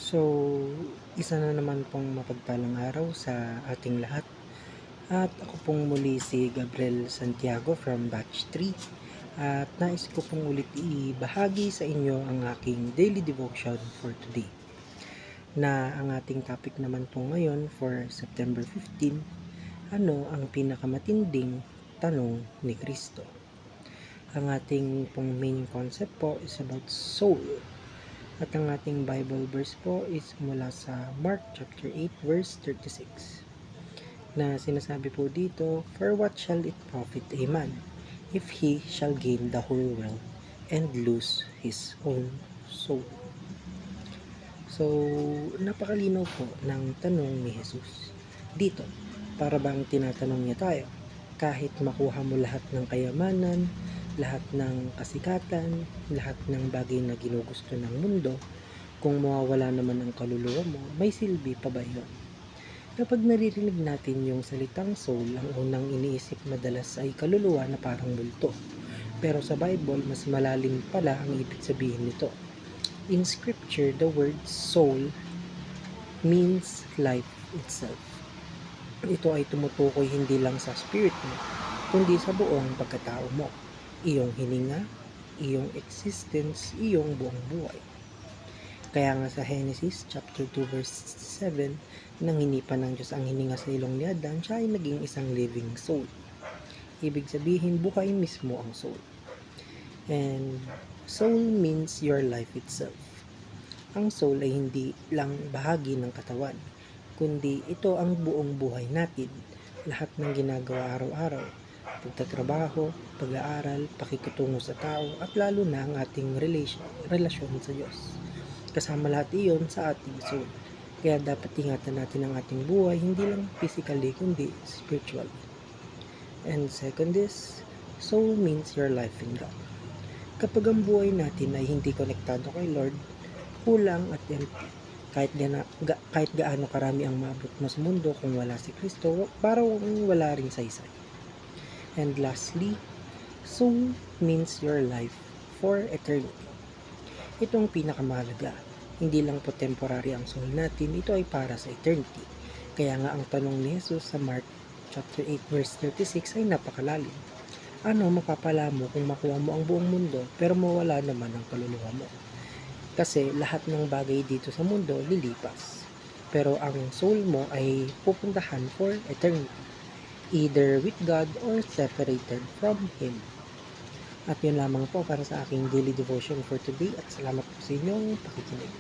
So, isa na naman pong mapagpalang araw sa ating lahat. At ako pong muli si Gabriel Santiago from Batch 3. At nais ko pong ulit ibahagi sa inyo ang aking daily devotion for today. Na ang ating topic naman po ngayon for September 15, ano ang pinakamatinding tanong ni Kristo? Ang ating pong main concept po is about soul. At ang ating Bible verse po is mula sa Mark chapter 8 verse 36 na sinasabi po dito, "For what shall it profit a man if he shall gain the whole world and lose his own soul?" So, napakalinaw po ng tanong ni Jesus dito. Para bang tinatanong niya tayo, kahit makuha mo lahat ng kayamanan, lahat ng kasikatan, lahat ng bagay na ginugusto ng mundo, kung mawawala naman ang kaluluwa mo, may silbi pa ba yun? Kapag naririnig natin yung salitang soul, ang unang iniisip madalas ay kaluluwa na parang multo. Pero sa Bible, mas malalim pala ang ibig sabihin nito. In Scripture, the word soul means life itself. Ito ay tumutukoy hindi lang sa spirit mo, kundi sa buong pagkatao mo, iyong hininga, iyong existence, iyong buong buhay. Kaya nga sa Genesis chapter 2 verse 7, nang hinipan ng Diyos ang hininga sa ilong ni Adan, siya ay naging isang living soul. Ibig sabihin, buhay mismo ang soul. And soul means your life itself. Ang soul ay hindi lang bahagi ng katawan, kundi ito ang buong buhay natin. Lahat ng ginagawa araw-araw, pagtatrabaho, pag-aaral, pakikitungo sa tao, at lalo na ang ating relasyon sa Diyos. Kasama lahat iyon sa ating soul. Kaya dapat ingatan natin ang ating buhay, hindi lang physically, kundi spiritually. And second is, soul means your life in God. Kapag ang buhay natin ay hindi konektado kay Lord, kulang at empty. Kahit gaano karami ang maabot mo sa mundo, kung wala si Kristo, parang wala ring saysay. And lastly, soul means your life for eternity. Ito ang pinakamahalaga. Hindi lang po temporary ang soul natin, ito ay para sa eternity. Kaya nga ang tanong ni Jesus sa Mark chapter 8 verse 36 ay napakalalim. Ano mapapala mo kung makuha mo ang buong mundo pero mawala naman ang kaluluwa mo? Kasi lahat ng bagay dito sa mundo lilipas. Pero ang soul mo ay pupuntahan for eternity, either with God or separated from Him. At yun lamang po para sa aking daily devotion for today at salamat po sa inyong pakikinig.